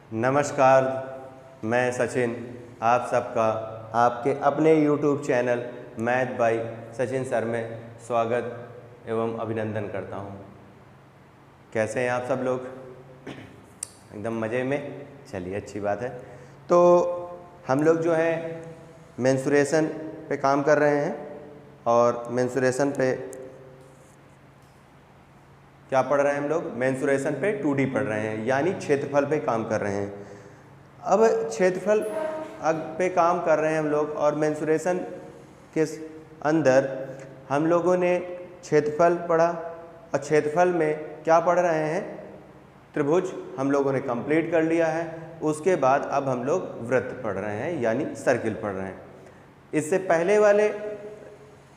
नमस्कार, मैं सचिन आप सबका आपके अपने YouTube channel math bye Sachin sir में स्वागत एवं अभिनंदन करता हूँ। कैसे हैं आप सब लोग? एकदम मज़े में? चलिए, अच्छी बात है। तो हम लोग जो है मेंसुरेशन पे काम कर रहे हैं और मेंसुरेशन पे क्या पढ़ रहे हैं हम लोग? मेंसुरेशन पे 2D पढ़ रहे हैं, यानी क्षेत्रफल पे काम कर रहे हैं। अब क्षेत्रफल पे काम कर रहे हैं हम लोग और मेंसुरेशन के अंदर हम लोगों ने क्षेत्रफल पढ़ा और क्षेत्रफल में क्या पढ़ रहे हैं? त्रिभुज हम लोगों ने कंप्लीट कर लिया है। उसके बाद अब हम लोग वृत्त पढ़ रहे हैं, यानी सर्किल पढ़ रहे हैं। इससे पहले वाले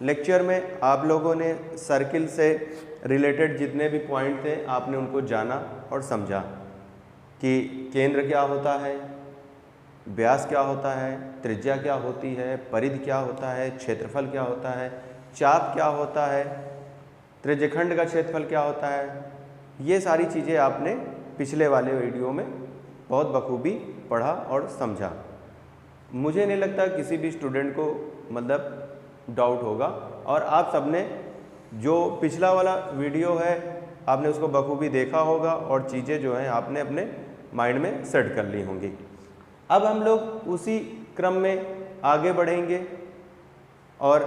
लेक्चर में आप लोगों ने सर्किल से रिलेटेड जितने भी पॉइंट थे आपने उनको जाना और समझा कि केंद्र क्या होता है, व्यास क्या होता है, त्रिज्या क्या होती है, परिधि क्या होता है, क्षेत्रफल क्या होता है, चाप क्या होता है, त्रिज्यखंड का क्षेत्रफल क्या होता है। ये सारी चीज़ें आपने पिछले वाले वीडियो में बहुत बखूबी पढ़ा और समझा। मुझे नहीं लगता किसी भी स्टूडेंट को मतलब डाउट होगा और आप सबने जो पिछला वाला वीडियो है आपने उसको बखूबी देखा होगा और चीज़ें जो हैं आपने अपने माइंड में सेट कर ली होंगी। अब हम लोग उसी क्रम में आगे बढ़ेंगे और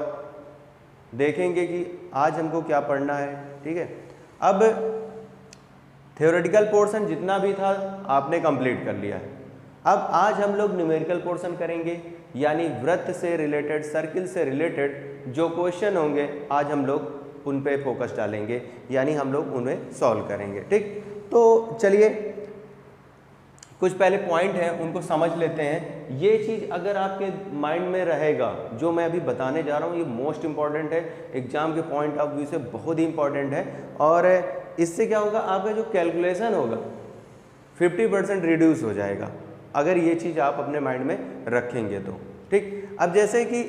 देखेंगे कि आज हमको क्या पढ़ना है। ठीक है, अब थ्योरेटिकल पोर्शन जितना भी था आपने कंप्लीट कर लिया है। अब आज हम लोग न्यूमेरिकल पोर्शन करेंगे, यानी वृत्त से रिलेटेड, सर्किल से रिलेटेड जो क्वेश्चन होंगे आज हम लोग उन पे फोकस डालेंगे, यानी हम लोग उन्हें सॉल्व करेंगे। ठीक, तो चलिए कुछ पहले पॉइंट हैं उनको समझ लेते हैं। ये चीज़ अगर आपके माइंड में रहेगा, जो मैं अभी बताने जा रहा हूँ ये मोस्ट इंपॉर्टेंट है, एग्जाम के पॉइंट ऑफ व्यू से बहुत ही इंपॉर्टेंट है। और इससे क्या होगा, आपका जो कैलकुलेशन होगा 50% रिड्यूस हो जाएगा अगर ये चीज़ आप अपने माइंड में रखेंगे तो। ठीक, अब जैसे कि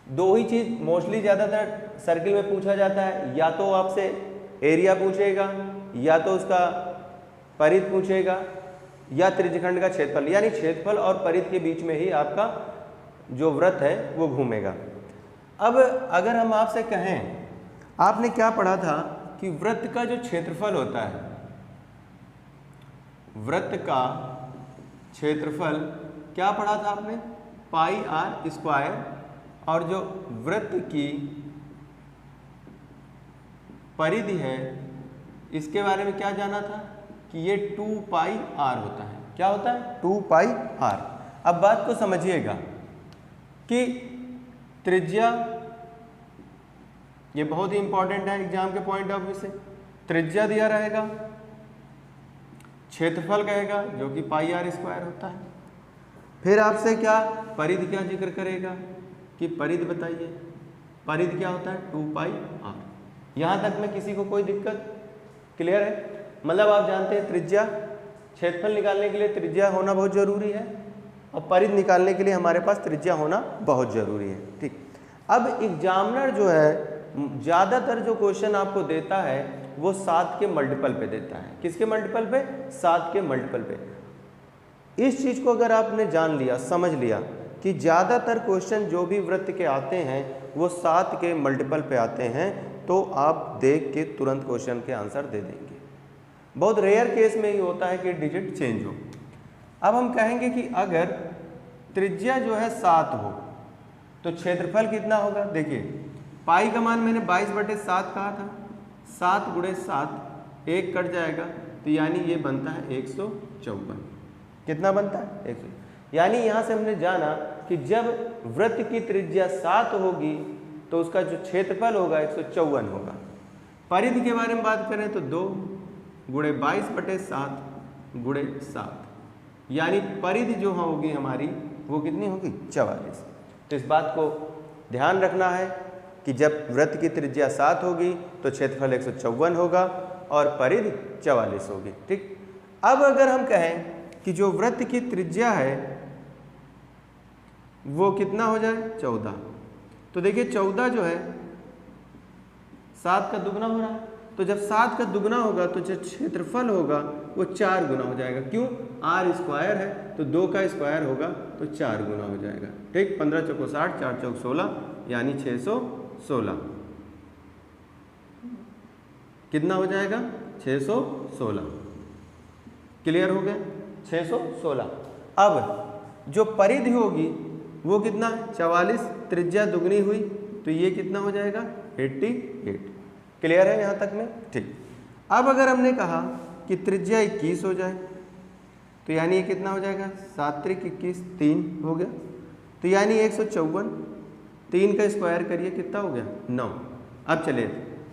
दो ही चीज़ मोस्टली ज़्यादातर सर्किल में पूछा जाता है, या तो आपसे एरिया पूछेगा, या तो उसका परिधि पूछेगा, या त्रिज्यखंड का क्षेत्रफल, यानी क्षेत्रफल और परिधि के बीच में ही आपका जो वृत्त है वो घूमेगा। अब अगर हम आपसे कहें, आपने क्या पढ़ा था कि वृत्त का जो क्षेत्रफल होता है, वृत्त का क्षेत्रफल क्या पढ़ा था आपने? पाई आर स्क्वायर, और जो वृत्त की परिधि है इसके बारे में क्या जाना था कि ये 2 पाई आर होता है। क्या होता है? 2 पाई आर। अब बात को समझिएगा कि त्रिज्या, ये बहुत ही इंपॉर्टेंट है एग्जाम के पॉइंट ऑफ व्यू से। त्रिज्या दिया रहेगा, क्षेत्रफल कहेगा जो कि पाई आर स्क्वायर होता है। फिर आपसे क्या परिधि क्या जिक्र करेगा कि परिधि बताइए, परिधि क्या होता है? 2 पाई आर। यहाँ तक में किसी को कोई दिक्कत? क्लियर है? मतलब आप जानते हैं त्रिज्या, क्षेत्रफल निकालने के लिए त्रिज्या होना बहुत ज़रूरी है और परिधि निकालने के लिए हमारे पास त्रिज्या होना बहुत ज़रूरी है। ठीक, अब एग्जामिनर जो है ज़्यादातर जो क्वेश्चन आपको देता है वो 7 के मल्टीपल पे देता है। किसके मल्टीपल पे? 7 के मल्टीपल पे। इस चीज़ को अगर आपने जान लिया, समझ लिया कि ज़्यादातर क्वेश्चन जो भी वृत्त के आते हैं वो 7 के मल्टीपल पे आते हैं, तो आप देख के तुरंत क्वेश्चन के आंसर दे देंगे। बहुत रेयर केस में ही होता है कि डिजिट चेंज हो। अब हम कहेंगे कि अगर त्रिज्या जो है 7 हो तो क्षेत्रफल कितना होगा? देखिए, पाई का मान मैंने 22/7 कहा था, 7 × 7 1 कट जाएगा, तो यानी ये बनता है 154। कितना बनता है? 100। यानी यहाँ से हमने जाना कि जब वृत्त की त्रिज्या 7 होगी तो उसका जो क्षेत्रफल होगा 154 होगा। परिधि के बारे में बात करें तो 2 × 22/7 × 7, यानी परिधि जो होगी हमारी वो कितनी होगी? 44। तो इस बात को ध्यान रखना है कि जब वृत्त की त्रिज्या 7 होगी तो क्षेत्रफल 154 होगा और परिधि 44 होगी। ठीक, अब अगर हम कहें कि जो वृत्त की त्रिज्या है वो कितना हो जाए? 14। तो देखिए 14 जो है 7 का दुगना हो रहा है, तो जब 7 का दुगना होगा तो जो क्षेत्रफल होगा वो 4 गुना हो जाएगा। क्यों? r स्क्वायर है तो 2 का स्क्वायर होगा तो 4 गुना हो जाएगा। ठीक, 15 चौको 60, 4 चौक 16 यानी 616। कितना हो जाएगा? 616। क्लियर हो गया? 616। अब जो परिधि होगी वो कितना? 44, त्रिज्या दुगनी हुई तो ये कितना हो जाएगा? 88। क्लियर है यहाँ तक में? ठीक। अब अगर हमने कहा कि त्रिज्या 21 हो जाए तो यानी ये कितना हो जाएगा? 7 त्रिक 21, 3 हो गया तो यानी 154। 3 का स्क्वायर करिए, कितना हो गया? 9। अब चलिए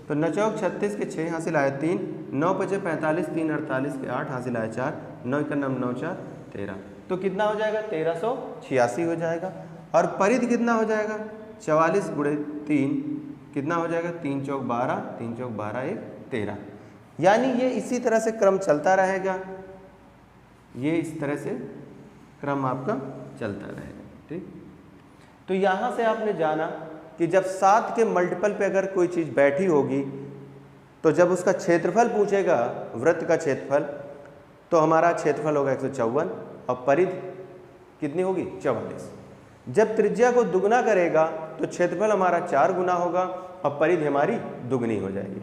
तो 9 चौक 36 के 6 हासिल आया 3, 9 पचे 45, 3 48 के 8 हासिल आया 4, 9 का 9 4 13। तो कितना हो जाएगा? 1386 हो जाएगा। और परिधि कितना हो जाएगा? 44 गुणे 3 कितना हो जाएगा? 3 चौक 12, 3 चौक 12 1 13। यानी ये इसी तरह से क्रम चलता रहेगा, ये इस तरह से क्रम आपका चलता रहेगा। ठीक, तो यहाँ से आपने जाना कि जब 7 के मल्टीपल पे अगर कोई चीज़ बैठी होगी तो जब उसका क्षेत्रफल पूछेगा, वृत्त का क्षेत्रफल, तो हमारा क्षेत्रफल होगा 154 और परिधि कितनी होगी? 44। जब त्रिज्या को दुगना करेगा तो क्षेत्रफल हमारा 4 गुना होगा और परिधि हमारी दुगनी हो जाएगी।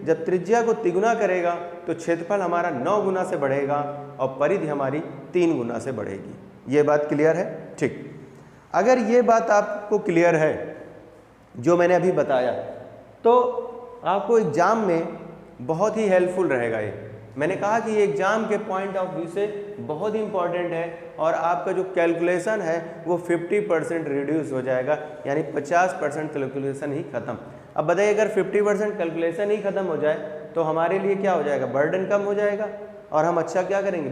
जब त्रिज्या को तिगुना करेगा तो क्षेत्रफल हमारा 9 गुना से बढ़ेगा और परिधि हमारी 3 गुना से बढ़ेगी। ये बात क्लियर है? ठीक। अगर ये बात आपको क्लियर है जो मैंने अभी बताया तो आपको एग्जाम में बहुत ही हेल्पफुल रहेगा। ये मैंने कहा कि ये एग्जाम के पॉइंट ऑफ व्यू से बहुत ही इंपॉर्टेंट है और आपका जो कैलकुलेशन है वो 50% रिड्यूस हो जाएगा, यानी 50% कैलकुलेशन ही खत्म। अब बताइए अगर 50% कैलकुलेशन ही खत्म हो जाए तो हमारे लिए क्या हो जाएगा? बर्डन कम हो जाएगा और हम अच्छा क्या करेंगे?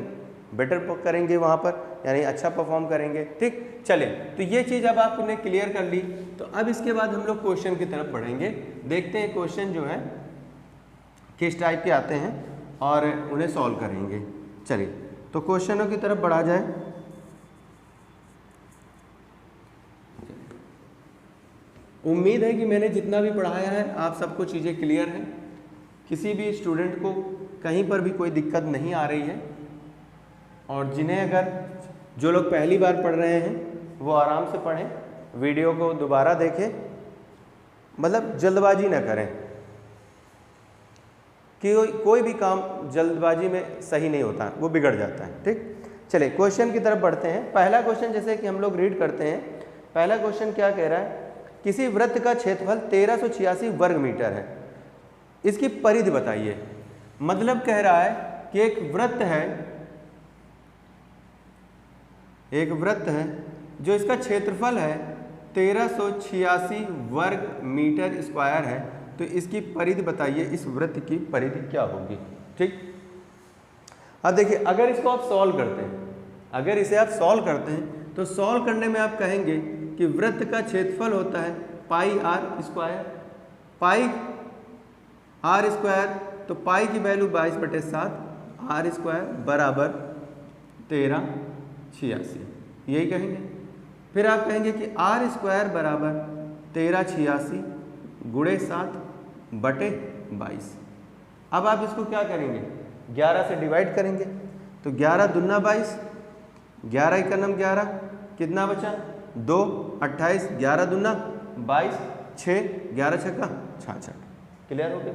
बेटर करेंगे वहाँ पर, यानी अच्छा परफॉर्म करेंगे। ठीक, चले तो ये चीज़ अब आपने क्लियर कर ली। तो अब इसके बाद हम लोग क्वेश्चन की तरफ बढ़ेंगे। देखते हैं क्वेश्चन जो है किस टाइप के आते हैं और उन्हें सॉल्व करेंगे। चलिए तो क्वेश्चनों की तरफ बढ़ा जाए। उम्मीद है कि मैंने जितना भी पढ़ाया है आप सबको चीज़ें क्लियर हैं, किसी भी स्टूडेंट को कहीं पर भी कोई दिक्कत नहीं आ रही है। और जिन्हें अगर जो लोग पहली बार पढ़ रहे हैं वो आराम से पढ़ें, वीडियो को दोबारा देखें, मतलब जल्दबाजी ना करें कि कोई भी काम जल्दबाजी में सही नहीं होता, वो बिगड़ जाता है। ठीक, चलिए क्वेश्चन की तरफ बढ़ते हैं। पहला क्वेश्चन जैसे कि हम लोग रीड करते हैं। पहला क्वेश्चन क्या कह रहा है? किसी वृत्त का क्षेत्रफल 1386 वर्ग मीटर है, इसकी परिधि बताइए। मतलब कह रहा है कि एक वृत्त है जो इसका क्षेत्रफल है 1386 वर्ग मीटर स्क्वायर है, तो इसकी परिधि बताइए, इस वृत्त की परिधि क्या होगी। ठीक, अब देखिए अगर इसको आप सॉल्व करते हैं, अगर इसे आप सॉल्व करते हैं तो सॉल्व करने में आप कहेंगे कि वृत्त का क्षेत्रफल होता है pi r square. Pi r square, तो पाई की वैल्यू 22/7, आर स्क्वायर बराबर 1386, यही कहेंगे। फिर आप कहेंगे कि आर स्क्वायर बराबर 1386 गुणे 7/22। अब आप इसको क्या करेंगे? 11 से डिवाइड करेंगे, तो 11 दूना 22, 11 एक नम 11, कितना बचा? 2, 28, 11 दूना 22, 6, 11 छक्का 66। क्लियर हो गया?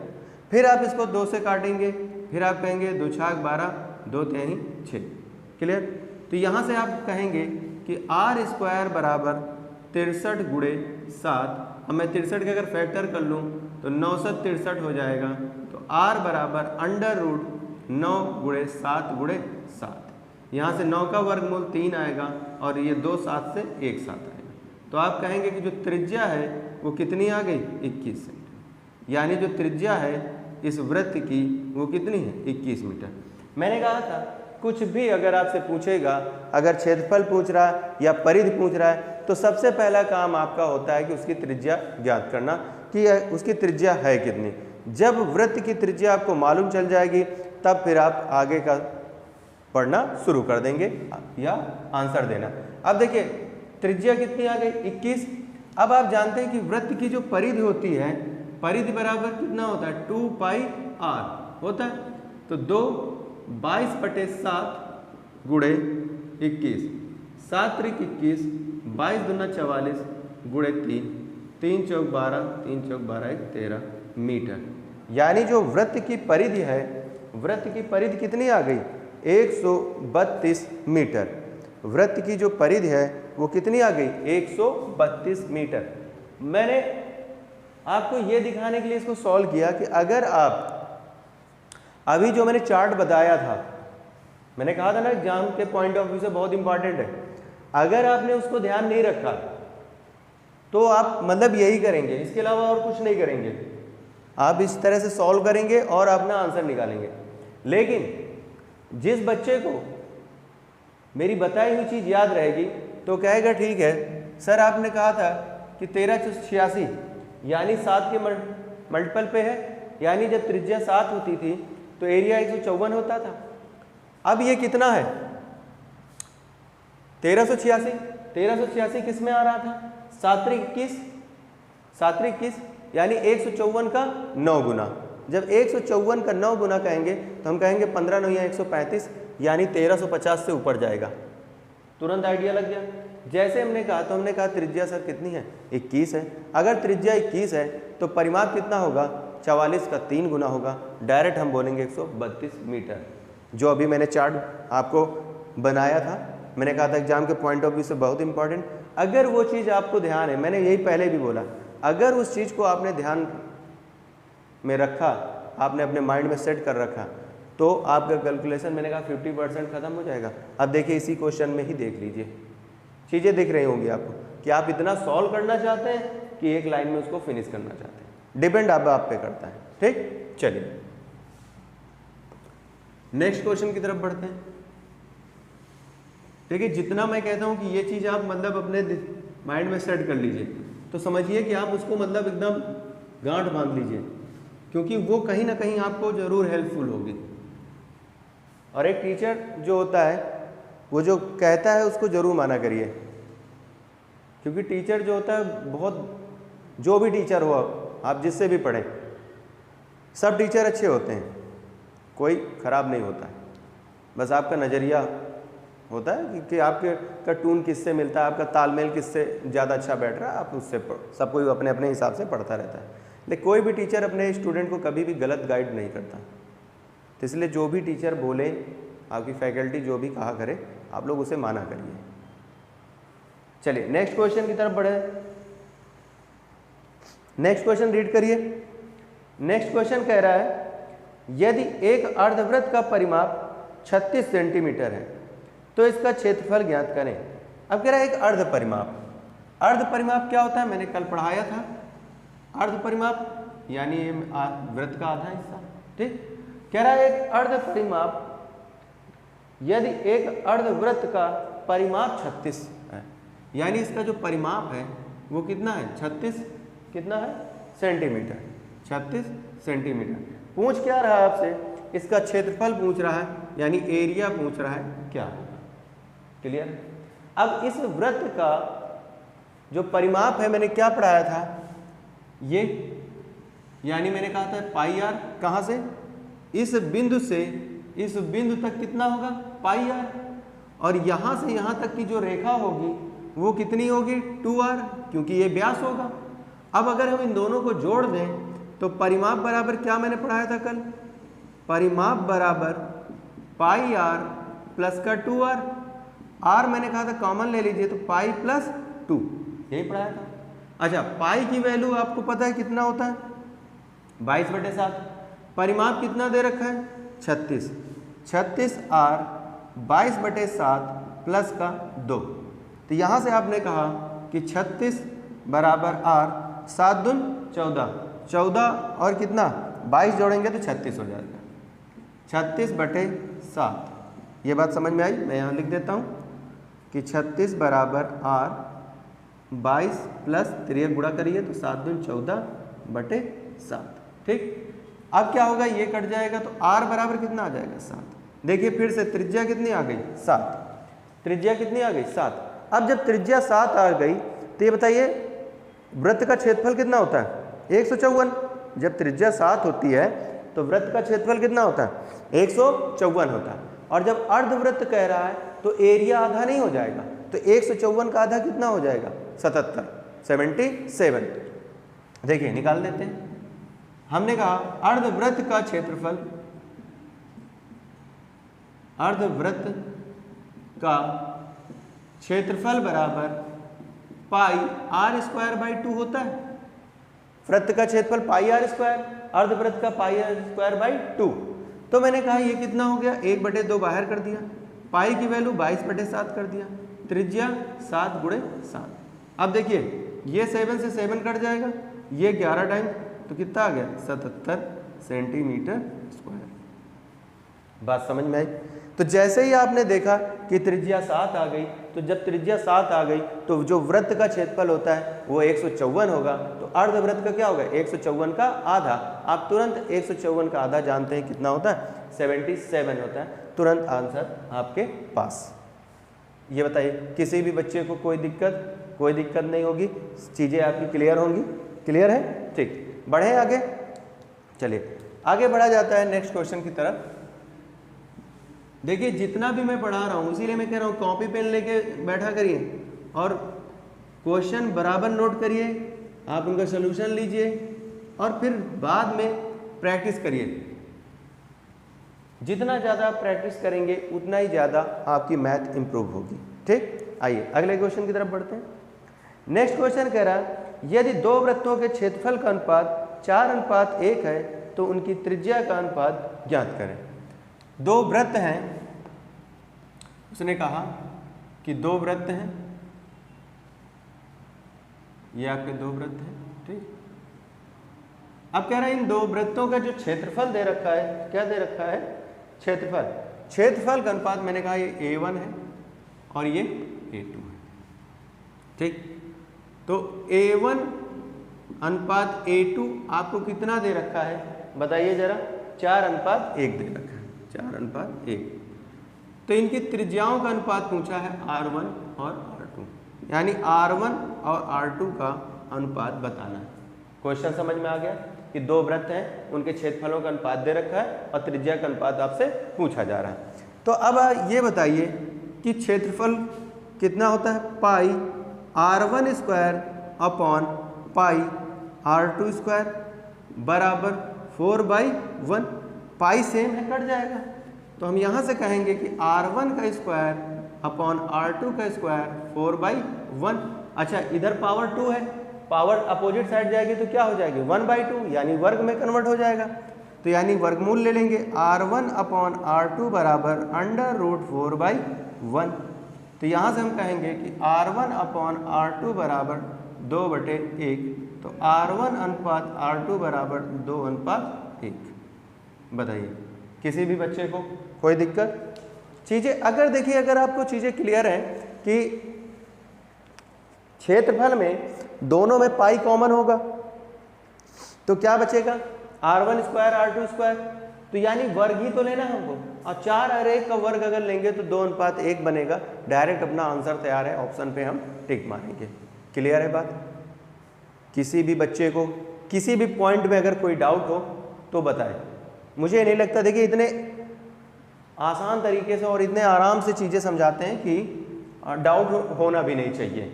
फिर आप इसको 2 से काटेंगे, फिर आप कहेंगे 2 छाक 12, 2 तेही 6। क्लियर? तो यहाँ से आप कहेंगे कि आर स्क्वायर बराबर 63 गुणे 7। अब मैं 63 के अगर फैक्टर कर लूँ तो 963 हो जाएगा। तो आर बराबर √9 गुणे 7 गुणे 7। यहाँ से 9 का वर्गमूल 3 आएगा और ये 2 7 से 1 7 आएगा। तो आप कहेंगे कि जो त्रिज्या है वो कितनी आ गई? 21 सेंटीमीटर। यानी जो त्रिज्या है इस वृत्त की वो कितनी है? 21 मीटर। मैंने कहा था कुछ भी अगर आपसे पूछेगा, अगर क्षेत्रफल पूछ रहा है या परिधि पूछ रहा है, तो सबसे पहला काम आपका होता है कि उसकी त्रिज्या ज्ञात करना कि उसकी त्रिज्या है कितनी। जब वृत्त की त्रिज्या आपको मालूम चल जाएगी तब फिर आप आगे का पढ़ना शुरू कर देंगे या आंसर देना। अब देखिए त्रिज्या कितनी आ गई? 21। अब आप जानते हैं कि वृत्त की जो परिधि होती है, परिधि बराबर कितना होता है 2 पाई r होता है। तो 2 22/7 गुणे 21, 7 त्रिक 21, 22 दूना 44 गुणे 3, 3 चौक 12, 3 चौक 12 1 13 मीटर। यानी जो वृत्त की परिधि है, वृत्त की परिधि कितनी आ गई 132 मीटर। वृत्त की जो परिधि है वो कितनी आ गई 132 मीटर। मैंने आपको ये दिखाने के लिए इसको सॉल्व किया कि अगर आप अभी जो मैंने चार्ट बताया था, मैंने कहा था ना एग्जाम के पॉइंट ऑफ व्यू से बहुत इंपॉर्टेंट है, अगर आपने उसको ध्यान नहीं रखा तो आप मतलब यही करेंगे, इसके अलावा और कुछ नहीं करेंगे। आप इस तरह से सॉल्व करेंगे और अपना आंसर निकालेंगे। लेकिन जिस बच्चे को मेरी बताई हुई चीज़ याद रहेगी तो कहेगा ठीक है सर आपने कहा था कि 1386 यानी 7 के मल्टीपल पे है, यानी जब त्रिज्या 7 होती थी तो एरिया 154 होता था। अब ये कितना है 1386 किस में आ रहा था 7 त्रिक 21 यानी 154 का 9 गुना। जब 154 का 9 गुना कहेंगे तो हम कहेंगे 15 9 या 135 यानी 1350 से ऊपर जाएगा। तुरंत आइडिया लग गया। जैसे हमने कहा तो हमने कहा त्रिज्या सर कितनी है 21 है। अगर त्रिज्या 21 है तो परिमाप कितना होगा 44 का 3 गुना होगा। डायरेक्ट हम बोलेंगे 132 मीटर। जो अभी मैंने चार्ट आपको बनाया था, मैंने कहा था एग्जाम के पॉइंट ऑफ व्यू से बहुत इंपॉर्टेंट। अगर वो चीज़ आपको ध्यान है, मैंने यही पहले भी बोला, अगर उस चीज़ को आपने ध्यान में रखा, आपने अपने माइंड में सेट कर रखा, तो आपका कैलकुलेशन मैंने कहा 50% खत्म हो जाएगा। अब देखिए इसी क्वेश्चन में ही देख लीजिए, चीज़ें दिख रही होंगी आपको कि आप इतना सॉल्व करना चाहते हैं कि एक लाइन में उसको फिनिश करना चाहते हैं। डिपेंड अब आप पे करता है। ठीक, चलिए नेक्स्ट क्वेश्चन की तरफ बढ़ते हैं। देखिए जितना मैं कहता हूं कि ये चीज़ आप मतलब अपने माइंड में सेट कर लीजिए तो समझिए कि आप उसको मतलब एकदम गांठ बांध लीजिए, क्योंकि वो कहीं ना कहीं आपको ज़रूर हेल्पफुल होगी। और एक टीचर जो होता है वो जो कहता है उसको ज़रूर माना करिए, क्योंकि टीचर जो होता है बहुत, जो भी टीचर हो आप जिससे भी पढ़ें, सब टीचर अच्छे होते हैं, कोई ख़राब नहीं होता है। बस आपका नज़रिया होता है कि आपके का टून किससे मिलता है, आपका तालमेल किससे ज़्यादा अच्छा बैठ रहा है, आप उससे सब कोई अपने अपने हिसाब से पढ़ता रहता है। लेकिन कोई भी टीचर अपने स्टूडेंट को कभी भी गलत गाइड नहीं करता। तो इसलिए जो भी टीचर बोले, आपकी फैकल्टी जो भी कहा करे, आप लोग उसे माना करिए। चलिए नेक्स्ट क्वेश्चन की तरफ बढ़े। नेक्स्ट क्वेश्चन रीड करिए। नेक्स्ट क्वेश्चन कह रहा है यदि एक अर्धवृत्त का परिमाप 36 सेंटीमीटर है तो इसका क्षेत्रफल ज्ञात करें। अब कह रहा है एक अर्ध परिमाप। अर्ध परिमाप क्या होता है, मैंने कल पढ़ाया था। अर्ध परिमाप यानी वृत्त का आधा हिस्सा। ठीक, कह रहा है एक अर्ध परिमाप, यदि एक अर्धवृत्त का परिमाप 36 है, यानी इसका जो परिमाप है वो कितना है 36 कितना है सेंटीमीटर, 36 सेंटीमीटर। पूछ क्या रहा है आपसे, इसका क्षेत्रफल पूछ रहा है, यानी एरिया पूछ रहा है क्या। क्लियर। अब इस वृत्त का जो परिमाप है मैंने क्या पढ़ाया था, ये यानी मैंने कहा था पाई आर। कहाँ से, इस बिंदु से इस बिंदु तक कितना होगा पाई आर, और यहाँ से यहाँ तक की जो रेखा होगी वो कितनी होगी 2r, क्योंकि ये व्यास होगा। अब अगर हम इन दोनों को जोड़ दें तो परिमाप बराबर क्या मैंने पढ़ाया था कल, परिमाप बराबर पाई आर प्लस का 2r। r मैंने कहा था कॉमन ले लीजिए तो पाई प्लस 2, यही पढ़ाया था। अच्छा, पाई की वैल्यू आपको पता है कितना होता है 22/7। परिमाप कितना दे रखा है 36, 36r 22/7 प्लस का 2। तो यहाँ से आपने कहा कि 36 बराबर r, 7 दून 14, 14 और कितना 22 जोड़ेंगे तो 36 हो जाएगा, 36/7। ये बात समझ में आई। मैं यहाँ लिख देता हूँ कि 36 बराबर r, 22 प्लस 3 गुणा करिए तो 7 दून 14/7। ठीक, अब क्या होगा, ये कट जाएगा तो r बराबर कितना आ जाएगा 7। देखिए फिर से त्रिज्या कितनी आ गई 7, त्रिज्या कितनी आ गई 7। अब जब त्रिज्या 7 आ गई तो ये बताइए वृत्त का क्षेत्रफल कितना होता है 154, जब त्रिज्या 7 होती है तो वृत्त का क्षेत्रफल कितना होता है 154 होता है। और जब अर्धवृत्त कह रहा है तो एरिया आधा नहीं हो जाएगा, तो 154 का आधा कितना हो जाएगा 77। देखिए निकाल देते हैं। हमने कहा अर्धवृत्त का क्षेत्रफल, अर्धवृत्त का क्षेत्रफल बराबर पाई आर स्क्वायर बाई 2 होता है। वृत्त का क्षेत्रफल पाई आर स्क्वायर, अर्धवृत्त का पाई आर स्क्वायर बाई 2। तो मैंने कहा ये कितना हो गया 1/2 बाहर कर दिया, पाई की वैल्यू 22/7 कर दिया, त्रिज्या 7 × 7। अब देखिए ये 7 से 7 कट जाएगा, ये 11 टाइम, तो कितना आ गया 77 सेंटीमीटर स्क्वायर। बात समझ में आई? तो जैसे ही आपने देखा कि त्रिज्या 7 आ गई, तो जब त्रिज्या 7 आ गई तो जो वृत्त का क्षेत्रफल होता है वो 154 होगा, तो अर्धवृत्त का क्या होगा 154 का आधा। आप तुरंत 154 का आधा जानते हैं कितना होता है 77 होता है। तुरंत आंसर आपके पास। ये बताइए किसी भी बच्चे को कोई दिक्कत नहीं होगी, चीज़ें आपकी क्लियर होंगी? क्लियर है? ठीक, बढ़े आगे। चलिए आगे बढ़ा जाता है नेक्स्ट क्वेश्चन की तरफ। देखिए जितना भी मैं पढ़ा रहा हूँ, इसीलिए मैं कह रहा हूँ कॉपी पेन लेके बैठा करिए और क्वेश्चन बराबर नोट करिए, आप उनका सलूशन लीजिए और फिर बाद में प्रैक्टिस करिए। जितना ज़्यादा आप प्रैक्टिस करेंगे उतना ही ज़्यादा आपकी मैथ इंप्रूव होगी। ठीक, आइए अगले क्वेश्चन की तरफ बढ़ते हैं। नेक्स्ट क्वेश्चन कह रहा है यदि दो वृत्तों के क्षेत्रफल का अनुपात 4:1 है तो उनकी त्रिज्या का अनुपात ज्ञात करें। दो वृत्त हैं, उसने कहा कि दो वृत्त हैं, ये आपके दो वृत्त हैं। ठीक, अब कह रहे हैं इन दो वृत्तों का जो क्षेत्रफल दे रखा है, क्या दे रखा है क्षेत्रफल का अनुपात, मैंने कहा ये A1 है और ये A2 है। ठीक, तो A1 अनुपात A2 आपको कितना दे रखा है बताइए जरा? 4:1 दे रखा है, 4:1। तो इनकी त्रिज्याओं का अनुपात पूछा है R1 और R2, यानी R1 और R2 का अनुपात बताना है। क्वेश्चन समझ में आ गया कि दो वृत्त हैं, उनके क्षेत्रफलों का अनुपात दे रखा है और त्रिज्या का अनुपात आपसे पूछा जा रहा है। तो अब ये बताइए कि क्षेत्रफल कितना होता है? पाई R1 square upon pi R2 square बराबर 4/1। पाई सेम है, कट जाएगा, तो हम यहाँ से कहेंगे कि R1 का स्क्वायर अपॉन R2 का स्क्वायर 4/1। अच्छा, इधर पावर 2 है, पावर अपोजिट साइड जाएगी तो क्या हो जाएगी 1/2, यानी वर्ग में कन्वर्ट हो जाएगा। तो यानी वर्गमूल ले लेंगे, R1 अपॉन R2 बराबर √4/1। तो यहाँ से हम कहेंगे कि R1 अपॉन R2 बराबर 2/1। तो R1 अनुपात R2 बराबर 2:1। बताइए किसी भी बच्चे को कोई दिक्कत? चीज़ें अगर देखिए, अगर आपको चीज़ें क्लियर हैं कि क्षेत्रफल में दोनों में पाई कॉमन होगा तो क्या बचेगा R1 स्क्वायर R2 स्क्वायर, तो यानी वर्ग ही तो लेना है हमको, और 4/1 का वर्ग अगर लेंगे तो 2:1 बनेगा। डायरेक्ट अपना आंसर तैयार है, ऑप्शन पे हम टिक मारेंगे। क्लियर है बात? किसी भी बच्चे को किसी भी पॉइंट में अगर कोई डाउट हो तो बताएं। मुझे नहीं लगता, देखिए इतने आसान तरीके से और इतने आराम से चीज़ें समझाते हैं कि डाउट होना भी नहीं चाहिए,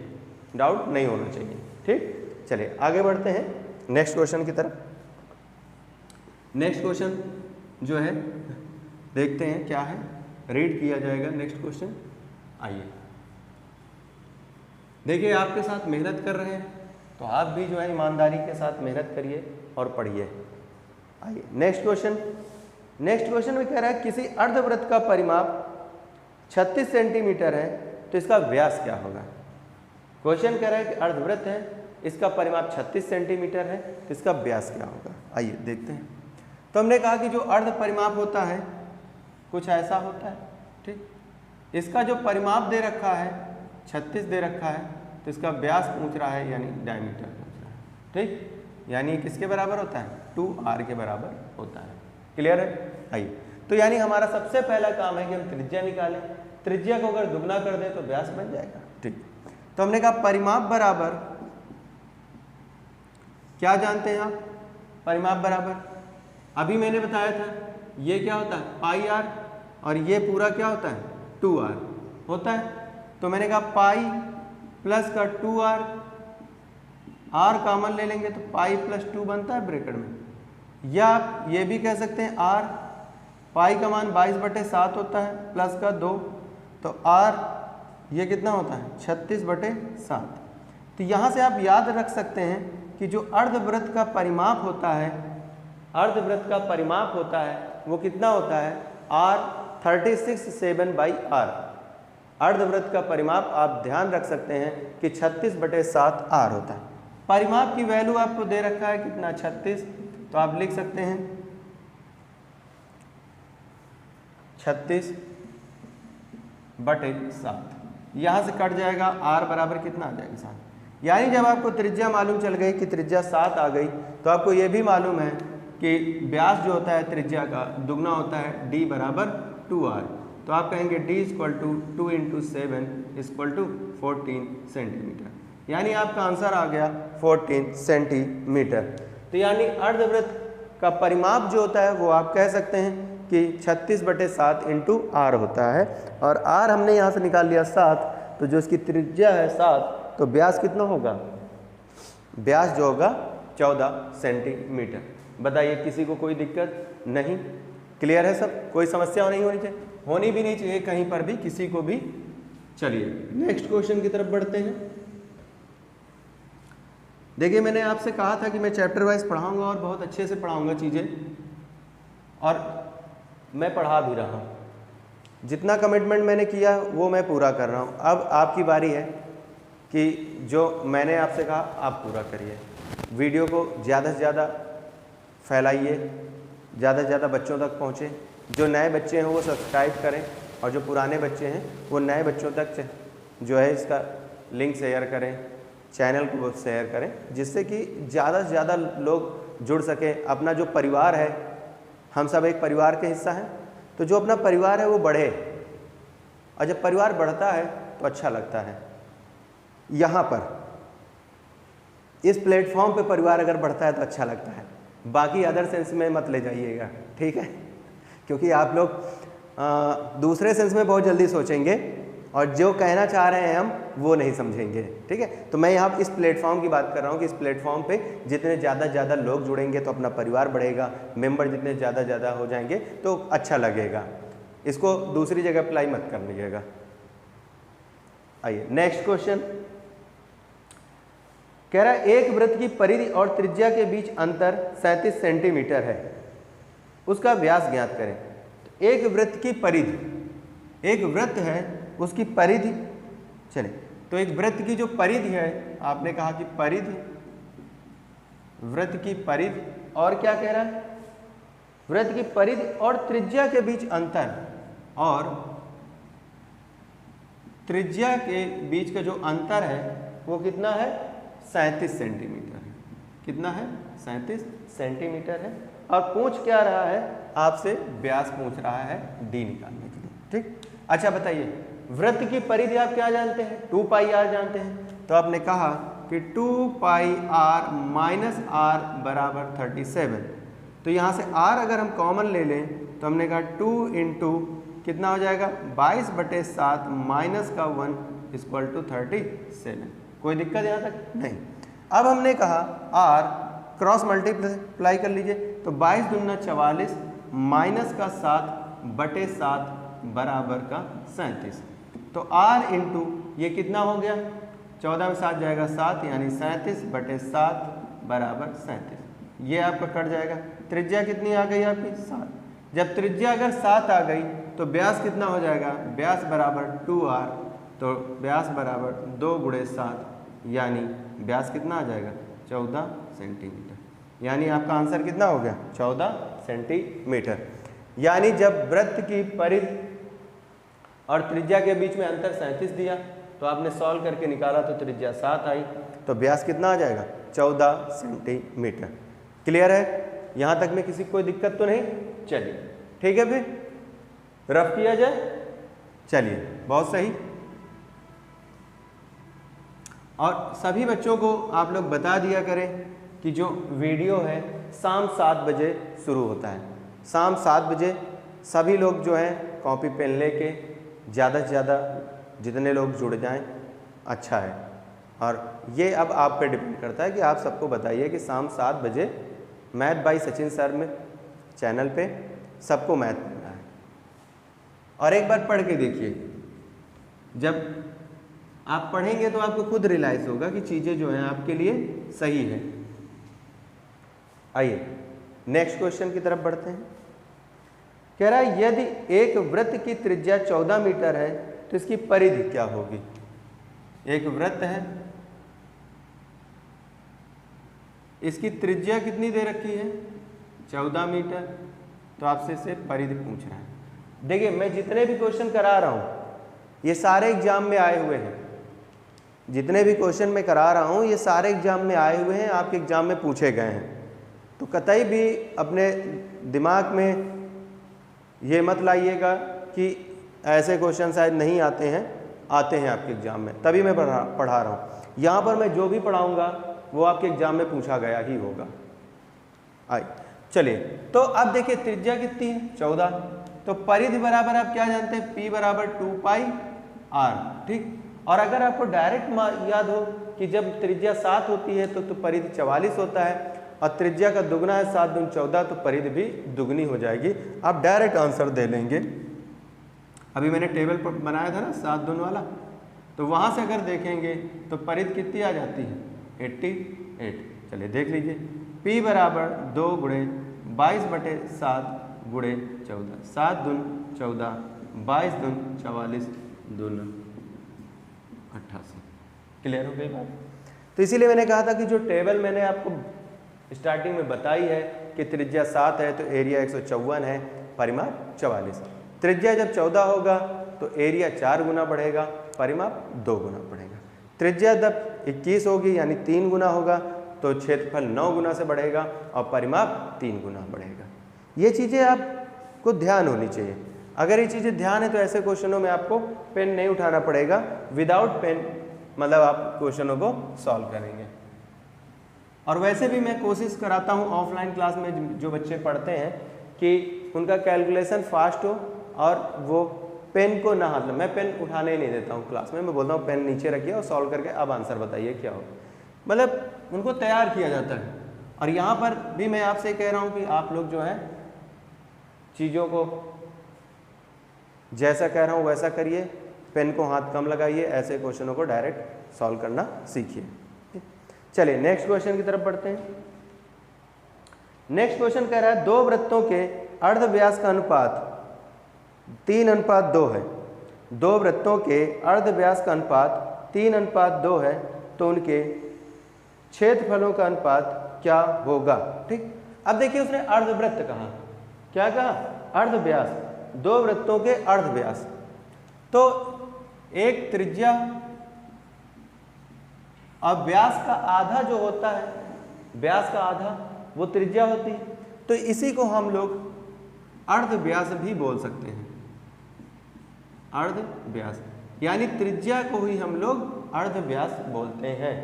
डाउट नहीं होना चाहिए। ठीक, चलिए आगे बढ़ते हैं नेक्स्ट क्वेश्चन की तरफ। नेक्स्ट क्वेश्चन जो है देखते हैं क्या है, रीड किया जाएगा नेक्स्ट क्वेश्चन। आइए देखिए, आपके साथ मेहनत कर रहे हैं तो आप भी जो है ईमानदारी के साथ मेहनत करिए और पढ़िए। आइए नेक्स्ट क्वेश्चन में कह रहा है किसी अर्धवृत्त का परिमाप 36 सेंटीमीटर है तो इसका व्यास क्या होगा। क्वेश्चन कह रहा है कि अर्धवृत्त है, इसका परिमाप 36 सेंटीमीटर है तो इसका व्यास क्या होगा। आइए देखते हैं। तो हमने कहा कि जो अर्ध परिमाप होता है कुछ ऐसा होता है। ठीक, इसका जो परिमाप दे रखा है 36 दे रखा है तो इसका व्यास पूछ रहा है, यानी डायमीटर पूछ रहा है। ठीक, यानी किसके बराबर होता है 2r के बराबर होता है। क्लियर है? आइए, तो यानी हमारा सबसे पहला काम है कि हम त्रिज्या निकालें। त्रिज्या को अगर दुगना कर दें तो व्यास बन जाएगा। ठीक, तो हमने कहा परिमाप बराबर क्या जानते हैं आप? परिमाप बराबर, अभी मैंने बताया था ये क्या होता है पाई आर और ये पूरा क्या होता है 2r होता है। तो मैंने कहा पाई प्लस का 2r, r कॉमन ले लेंगे तो पाई प्लस 2 बनता है ब्रैकेट में, या आप ये भी कह सकते हैं r, पाई का मान 22/7 होता है प्लस का 2, तो r ये कितना होता है 36/7। तो यहाँ से आप याद रख सकते हैं कि जो अर्धवृत्त का परिमाप होता है, अर्धवृत्त का परिमाप होता है वो कितना होता है r 36/7/r। अर्धवृत्त का परिमाप आप ध्यान रख सकते हैं कि 36/7 r होता है। परिमाप की वैल्यू आपको दे रखा है कितना 36, तो आप लिख सकते हैं 36/7। यहाँ से कट जाएगा r बराबर कितना आ जाएगा 7। यानी जब आपको त्रिज्या मालूम चल गई कि त्रिज्या 7 आ गई, तो आपको ये भी मालूम है कि व्यास जो होता है त्रिज्या का दुगना होता है d बराबर 2r। तो आप कहेंगे d = 2 × 7 = 14 सेंटीमीटर। यानी आपका आंसर आ गया 14 सेंटीमीटर। तो यानी अर्धवृत्त का परिमाप जो होता है वो आप कह सकते हैं कि 36/7 × r होता है, और r हमने यहाँ से निकाल लिया 7, तो जो इसकी त्रिज्या है 7, तो व्यास कितना होगा, व्यास जो होगा 14 सेंटीमीटर। बताइए किसी को कोई दिक्कत नहीं, क्लियर है सब, कोई समस्या नहीं होनी चाहिए, होनी भी नहीं चाहिए कहीं पर भी किसी को भी। चलिए नेक्स्ट क्वेश्चन की तरफ बढ़ते हैं। देखिए मैंने आपसे कहा था कि मैं चैप्टर वाइज पढ़ाऊंगा और बहुत अच्छे से पढ़ाऊंगा चीज़ें, और मैं पढ़ा भी रहा हूँ। जितना कमिटमेंट मैंने किया वो मैं पूरा कर रहा हूँ। अब आपकी बारी है कि जो मैंने आपसे कहा आप पूरा करिए। वीडियो को ज़्यादा से ज़्यादा फैलाइए, ज़्यादा से ज़्यादा बच्चों तक पहुँचे। जो नए बच्चे हैं वो सब्सक्राइब करें, और जो पुराने बच्चे हैं वो नए बच्चों तक जो है इसका लिंक शेयर करें, चैनल को शेयर करें, जिससे कि ज़्यादा से ज़्यादा लोग जुड़ सकें। अपना जो परिवार है, हम सब एक परिवार के हिस्सा हैं, तो जो अपना परिवार है वो बढ़े, और जब परिवार बढ़ता है तो अच्छा लगता है। यहाँ पर इस प्लेटफॉर्म पे परिवार अगर बढ़ता है तो अच्छा लगता है, बाकी अदर सेंस में मत ले जाइएगा, ठीक है? क्योंकि आप लोग दूसरे सेंस में बहुत जल्दी सोचेंगे और जो कहना चाह रहे हैं हम वो नहीं समझेंगे, ठीक है? तो मैं यहाँ इस प्लेटफॉर्म की बात कर रहा हूँ कि इस प्लेटफॉर्म पे जितने ज़्यादा लोग जुड़ेंगे तो अपना परिवार बढ़ेगा, मेंबर जितने ज़्यादा हो जाएंगे तो अच्छा लगेगा। इसको दूसरी जगह अप्लाई मत कर लीजिएगा। आइए नेक्स्ट क्वेश्चन कह रहा है एक वृत्त की परिधि और त्रिज्या के बीच अंतर 37 सेंटीमीटर है, उसका व्यास ज्ञात करें। तो एक वृत्त की परिधि, एक वृत्त है उसकी परिधि, चले तो एक वृत्त की जो परिधि है, आपने कहा कि परिधि, वृत्त की परिधि, और क्या कह रहा है, वृत्त की परिधि और त्रिज्या के बीच अंतर, और त्रिज्या के बीच का जो अंतर है वो कितना है 37 सेंटीमीटर है। कितना है 37 सेंटीमीटर है। और पूछ क्या रहा है आपसे, व्यास पूछ रहा है डी निकालने के लिए, ठीक। अच्छा बताइए वृत्त की परिधि आप क्या जानते हैं, 2πr जानते हैं। तो आपने कहा कि 2πr माइनस r बराबर 37। तो यहाँ से r अगर हम कॉमन ले लें तो हमने कहा 2 इंटू कितना हो जाएगा 22/7 माइनस का 1 इक्वल टू 37। कोई दिक्कत यहाँ तक नहीं। अब हमने कहा r क्रॉस मल्टीप्लाई कर लीजिए, तो 22 दूना 44 माइनस का 7/7 बराबर का 37। तो r इंटू ये कितना हो गया, 14 में 7 जाएगा 7, यानी 37/7 बराबर 37। ये आपका कट जाएगा। त्रिज्या कितनी आ गई आपकी 7। जब त्रिज्या अगर 7 आ गई तो व्यास कितना हो जाएगा, व्यास बराबर 2r, तो व्यास बराबर 2 × 7, यानी व्यास कितना आ जाएगा 14 सेंटीमीटर। यानी आपका आंसर कितना हो गया 14 सेंटीमीटर। यानी जब वृत्त की परिधि और त्रिज्या के बीच में अंतर 37 दिया तो आपने सॉल्व करके निकाला तो त्रिज्या 7 आई, तो व्यास कितना आ जाएगा 14 सेंटीमीटर। क्लियर है, यहाँ तक में किसी को कोई दिक्कत तो नहीं। चलिए ठीक है, फिर रफ किया जाए। चलिए बहुत सही। और सभी बच्चों को आप लोग बता दिया करें कि जो वीडियो है शाम 7 बजे शुरू होता है। शाम 7 बजे सभी लोग जो हैं कॉपी पेन लेके ज़्यादा से ज़्यादा जितने लोग जुड़ जाएं अच्छा है। और ये अब आप पे डिपेंड करता है कि आप सबको बताइए कि शाम 7 बजे मैथ बाय सचिन सर में चैनल पे सबको मैथ पढ़ना है। और एक बार पढ़ के देखिए, जब आप पढ़ेंगे तो आपको खुद रियलाइज होगा कि चीज़ें जो हैं आपके लिए सही है। आइए नेक्स्ट क्वेश्चन की तरफ बढ़ते हैं। कह रहा है यदि एक वृत्त की त्रिज्या 14 मीटर है तो इसकी परिधि क्या होगी। एक वृत्त है, इसकी त्रिज्या कितनी दे रखी है 14 मीटर, तो आपसे इसे परिधि पूछ रहा है। देखिए मैं जितने भी क्वेश्चन करा रहा हूं ये सारे एग्जाम में आए हुए हैं, जितने भी क्वेश्चन मैं करा रहा हूं ये सारे एग्जाम में आए हुए हैं, आपके एग्जाम में पूछे गए हैं। तो कतई भी अपने दिमाग में ये मत लाइएगा कि ऐसे क्वेश्चन शायद नहीं आते हैं, आते हैं आपके एग्जाम में, तभी मैं पढ़ा रहा हूँ। यहाँ पर मैं जो भी पढ़ाऊँगा वो आपके एग्जाम में पूछा गया ही होगा। आइए चलिए, तो अब देखिए त्रिज्या कितनी है 14, तो परिधि बराबर आप क्या जानते हैं P बराबर 2πr, ठीक। और अगर आपको डायरेक्ट याद हो कि जब त्रिज्या 7 होती है तो परिधि 44 होता है, और त्रिज्या का दुगना है 7 दूनी 14, तो परिधि भी दुगनी हो जाएगी। आप डायरेक्ट आंसर दे लेंगे। अभी मैंने टेबल पर बनाया था ना 7 दून वाला, तो वहाँ से अगर देखेंगे तो परिधि कितनी आ जाती है 88। चलिए देख लीजिए, P बराबर 2 गुणे 22/7 गुणे 14, 7 दून 14, 22 दून 44, दून 88। क्लियर हो गई बात। तो इसीलिए मैंने कहा था कि जो टेबल मैंने आपको स्टार्टिंग में बताई है कि त्रिज्या 7 है तो एरिया 154 है, परिमाप 44। त्रिज्या जब 14 होगा तो एरिया 4 गुना बढ़ेगा, परिमाप 2 गुना बढ़ेगा। त्रिज्या जब 21 होगी यानी 3 गुना होगा तो क्षेत्रफल 9 गुना से बढ़ेगा और परिमाप 3 गुना बढ़ेगा। ये चीज़ें आपको ध्यान होनी चाहिए। अगर ये चीज़ें ध्यान है तो ऐसे क्वेश्चनों में आपको पेन नहीं उठाना पड़ेगा, विदाउट पेन मतलब आप क्वेश्चनों को सॉल्व करेंगे। और वैसे भी मैं कोशिश कराता हूँ ऑफलाइन क्लास में जो बच्चे पढ़ते हैं कि उनका कैलकुलेशन फास्ट हो और वो पेन को ना हाथ में, मैं पेन उठाने ही नहीं देता हूँ क्लास में। मैं बोलता हूँ पेन नीचे रखिए और सॉल्व करके अब आंसर बताइए क्या हो, मतलब उनको तैयार किया जाता है। और यहाँ पर भी मैं आपसे कह रहा हूँ कि आप लोग जो है चीज़ों को जैसा कह रहा हूँ वैसा करिए, पेन को हाथ कम लगाइए, ऐसे क्वेश्चनों को डायरेक्ट सॉल्व करना सीखिए। चलिए नेक्स्ट क्वेश्चन की तरफ बढ़ते हैं। नेक्स्ट क्वेश्चन कह रहा है दो वृत्तों के अर्ध व्यास का अनुपात 3:2 है। दो वृत्तों के अर्ध व्यास का अनुपात 3:2 है तो उनके क्षेत्रफलों का अनुपात क्या होगा। ठीक, अब देखिए उसने अर्धवृत्त कहा, क्या कहा, अर्ध व्यास, दो वृत्तों के अर्ध व्यास। तो एक त्रिज्या अब व्यास का आधा जो होता है, व्यास का आधा वो त्रिज्या होती है, तो इसी को हम लोग अर्ध व्यास भी बोल सकते हैं। अर्ध व्यास यानी त्रिज्या को ही हम लोग अर्ध व्यास बोलते हैं।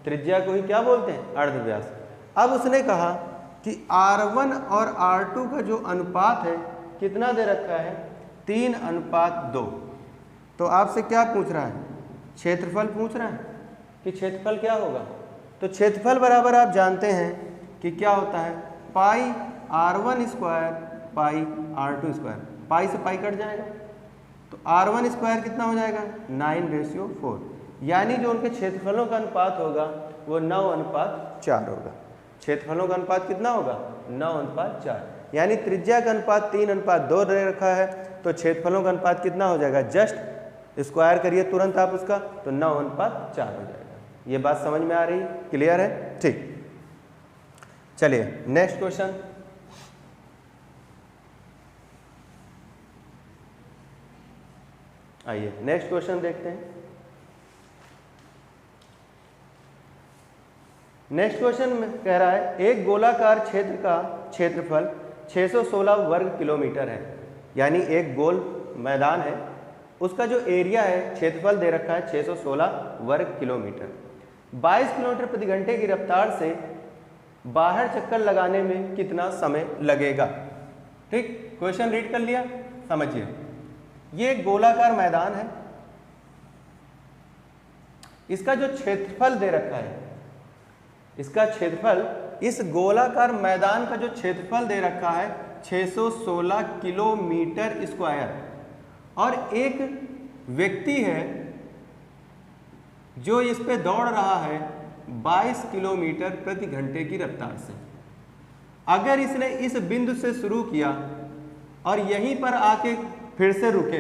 त्रिज्या को ही क्या बोलते हैं, अर्ध व्यास। अब उसने कहा कि R1 और R2 का जो अनुपात है कितना दे रखा है, 3:2। तो आपसे क्या पूछ रहा है, क्षेत्रफल पूछ रहा है कि क्षेत्रफल क्या होगा। तो क्षेत्रफल बराबर आप जानते हैं कि क्या होता है, पाई R1 square pi R2 square, पाई से पाई कट जाएगा तो R1 स्क्वायर कितना हो जाएगा, 9:4। यानी जो उनके क्षेत्रफलों का अनुपात होगा वो 9:4 होगा। क्षेत्रफलों का अनुपात कितना होगा, 9:4। यानी त्रिज्या का अनुपात 3:2 दे रखा है तो क्षेत्रफलों का अनुपात कितना हो जाएगा, जस्ट स्क्वायर करिए तुरंत आप उसका, तो 9:4 हो जाएगा। ये बात समझ में आ रही, क्लियर है। ठीक, चलिए नेक्स्ट क्वेश्चन। आइए नेक्स्ट क्वेश्चन देखते हैं। नेक्स्ट क्वेश्चन में कह रहा है एक गोलाकार क्षेत्र का क्षेत्रफल 616 वर्ग किलोमीटर है। यानी एक गोल मैदान है, उसका जो एरिया है, क्षेत्रफल दे रखा है 616 वर्ग किलोमीटर। 22 किलोमीटर प्रति घंटे की रफ्तार से बाहर चक्कर लगाने में कितना समय लगेगा। ठीक, क्वेश्चन रीड कर लिया, समझिए। ये गोलाकार मैदान है, इसका जो क्षेत्रफल दे रखा है, इसका क्षेत्रफल, इस गोलाकार मैदान का जो क्षेत्रफल दे रखा है 616 किलोमीटर स्क्वायर, और एक व्यक्ति है जो इस पे दौड़ रहा है 22 किलोमीटर प्रति घंटे की रफ्तार से। अगर इसने इस बिंदु से शुरू किया और यहीं पर आके फिर से रुके,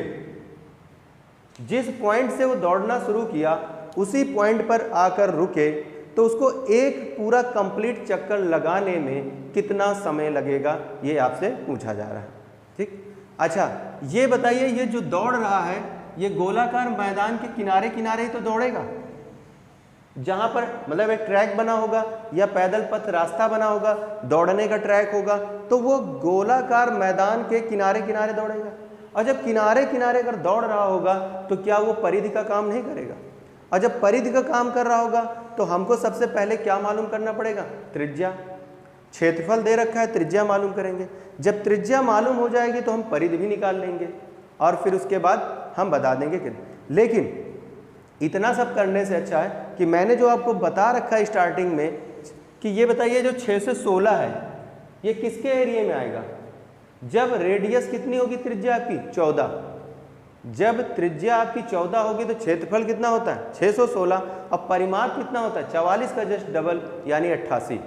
जिस पॉइंट से वो दौड़ना शुरू किया उसी पॉइंट पर आकर रुके, तो उसको एक पूरा कंप्लीट चक्कर लगाने में कितना समय लगेगा, ये आपसे पूछा जा रहा है। ठीक, अच्छा ये बताइए, ये जो दौड़ रहा है ये गोलाकार मैदान के किनारे किनारे ही तो दौड़ेगा, जहां पर मतलब एक ट्रैक बना होगा या पैदल पथ रास्ता बना होगा, दौड़ने का ट्रैक होगा, तो वो गोलाकार मैदान के किनारे किनारे दौड़ेगा। और जब किनारे किनारे अगर दौड़ रहा होगा तो क्या वो परिधि का काम नहीं करेगा? और जब परिधि का काम कर रहा होगा तो हमको सबसे पहले क्या मालूम करना पड़ेगा? त्रिज्या। क्षेत्रफल दे रखा है, त्रिज्या मालूम करेंगे। जब त्रिज्या मालूम हो जाएगी तो हम परिधि भी निकाल लेंगे और फिर उसके बाद हम बता देंगे कि, लेकिन इतना सब करने से अच्छा है कि मैंने जो आपको बता रखा है स्टार्टिंग में कि ये बताइए जो 6 से 16 है ये किसके एरिया में आएगा? जब रेडियस कितनी होगी त्रिज्या आपकी? 14। जब त्रिज्या आपकी 14 होगी तो क्षेत्रफल कितना होता है? 616। और परिमाप कितना होता है? 44 का जस्ट डबल यानी 88।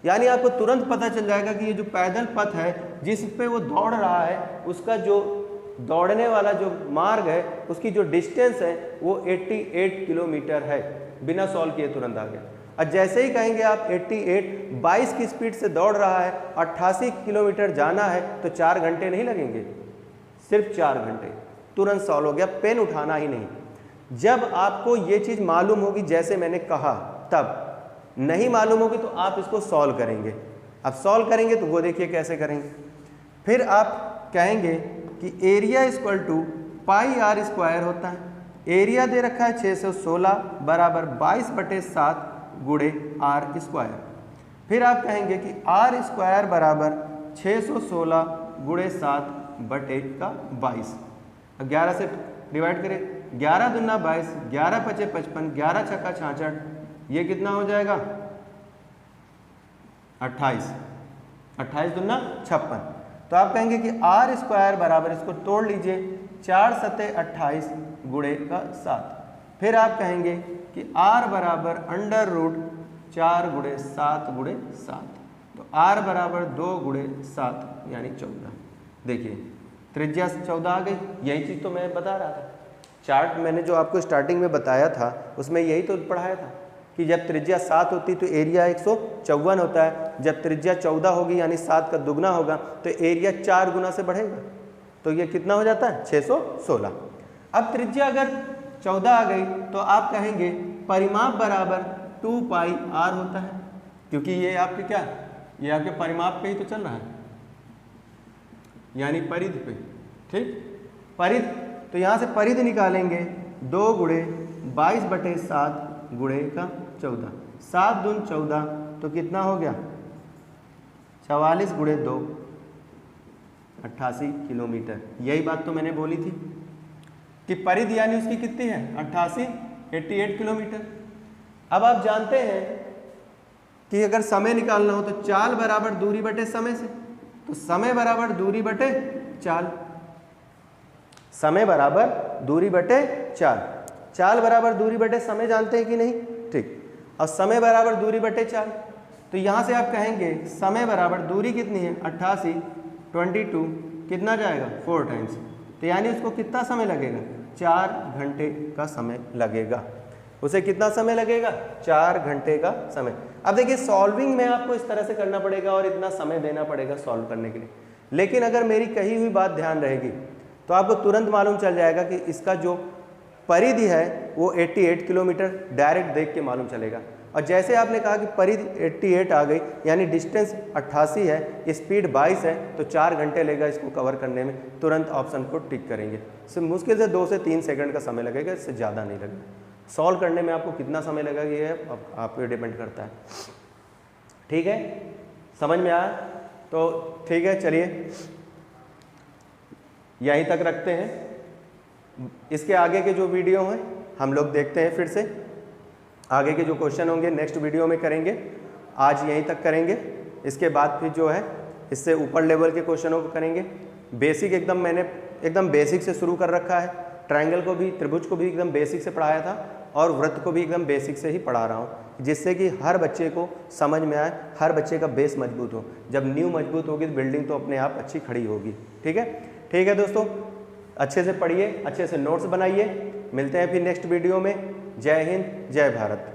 यानी आपको तुरंत पता चल जाएगा कि ये जो पैदल पथ है जिस पे वो दौड़ रहा है उसका जो दौड़ने वाला जो मार्ग है उसकी जो डिस्टेंस है वो 88 किलोमीटर है। बिना सॉल्व किए तुरंत आ गया। और जैसे ही कहेंगे आप 22 की स्पीड से दौड़ रहा है, 88 किलोमीटर जाना है, तो 4 घंटे नहीं लगेंगे, सिर्फ 4 घंटे, तुरंत सॉल्व हो गया, पेन उठाना ही नहीं। जब आपको ये चीज़ मालूम होगी जैसे मैंने कहा, तब नहीं मालूम होगी तो आप इसको सॉल्व करेंगे। अब सॉल्व करेंगे तो वो देखिए कैसे करेंगे। फिर आप कहेंगे कि area equal to pi r square होता है। एरिया दे रखा है 616 बराबर 22/7 गुणे आर स्क्वायर। फिर आप कहेंगे कि आर स्क्वायर बराबर 616 गुणे 7/22। 11 से डिवाइड करें, 11 दूना 22, 11 पचे 55, 11 छक्का 66, ये कितना हो जाएगा? 28। 28 दूना 56। तो आप कहेंगे कि आर स्क्वायर बराबर, इसको तोड़ लीजिए, 4 सते 28 गुणे का 7। फिर आप कहेंगे कि r बराबर अंडर रूट 4 गुणे 7 गुणे 7। तो r बराबर 2 गुणे 7 यानी 14। देखिए त्रिज्या 14 आ गई। यही चीज़ तो मैं बता रहा था, चार्ट मैंने जो आपको स्टार्टिंग में बताया था उसमें यही तो पढ़ाया था कि जब त्रिज्या 7 होती तो एरिया 154 होता है। जब त्रिज्या 14 होगी यानी 7 का दुगना होगा तो एरिया 4 गुना से बढ़ेगा, तो ये कितना हो जाता है? 616। अब त्रिज्या अगर 14 आ गई तो आप कहेंगे परिमाप बराबर 2 पाई r होता है, क्योंकि ये आपके क्या, ये आपके परिमाप पे ही तो चल रहा है, यानी परिधि पे। ठीक, परिधि, तो यहाँ से परिधि निकालेंगे 2 गुणे 22/7 गुणे का 14। 7 दून 14, तो कितना हो गया? 44 गुणे 2, 88 किलोमीटर। यही बात तो मैंने बोली थी कि परिधि यानी उसकी कितनी है? 88 किलोमीटर। अब आप जानते हैं कि अगर समय निकालना हो तो चाल बराबर दूरी बटे समय से, तो समय बराबर दूरी बटे चाल, समय बराबर दूरी बटे चाल। चाल बराबर दूरी बटे समय जानते हैं कि नहीं? ठीक, और समय बराबर दूरी बटे चाल। तो यहाँ से आप कहेंगे समय बराबर दूरी कितनी है? 88, 22 कितना जाएगा? 4 टाइम्स। तो यानी उसको कितना समय लगेगा? 4 घंटे का समय लगेगा। उसे कितना समय लगेगा? 4 घंटे का समय। अब देखिए सॉल्विंग में आपको इस तरह से करना पड़ेगा और इतना समय देना पड़ेगा सॉल्व करने के लिए, लेकिन अगर मेरी कही हुई बात ध्यान रहेगी तो आपको तुरंत मालूम चल जाएगा कि इसका जो परिधि है वो 88 किलोमीटर डायरेक्ट देख के मालूम चलेगा। और जैसे आपने कहा कि परिधि 88 आ गई यानी डिस्टेंस 88 है, स्पीड 22 है, तो 4 घंटे लेगा इसको कवर करने में। तुरंत ऑप्शन को टिक करेंगे। सिर्फ मुश्किल से 2 से 3 सेकंड का समय लगेगा, इससे ज़्यादा नहीं लगेगा। सॉल्व करने में आपको कितना समय लगेगा ये आप पे डिपेंड करता है। ठीक है, समझ में आया? तो ठीक है, चलिए यहीं तक रखते हैं। इसके आगे के जो वीडियो हैं हम लोग देखते हैं, फिर से आगे के जो क्वेश्चन होंगे नेक्स्ट वीडियो में करेंगे। आज यहीं तक करेंगे, इसके बाद फिर जो है इससे ऊपर लेवल के क्वेश्चनों को करेंगे। बेसिक एकदम मैंने एकदम बेसिक से शुरू कर रखा है, ट्रायंगल को भी, त्रिभुज को भी एकदम बेसिक से पढ़ाया था और वृत्त को भी एकदम बेसिक से ही पढ़ा रहा हूँ, जिससे कि हर बच्चे को समझ में आए, हर बच्चे का बेस मजबूत हो। जब नींव मजबूत होगी तो बिल्डिंग तो अपने आप अच्छी खड़ी होगी। ठीक है, ठीक है दोस्तों, अच्छे से पढ़िए, अच्छे से नोट्स बनाइए। मिलते हैं फिर नेक्स्ट वीडियो में। जय हिंद, जय भारत।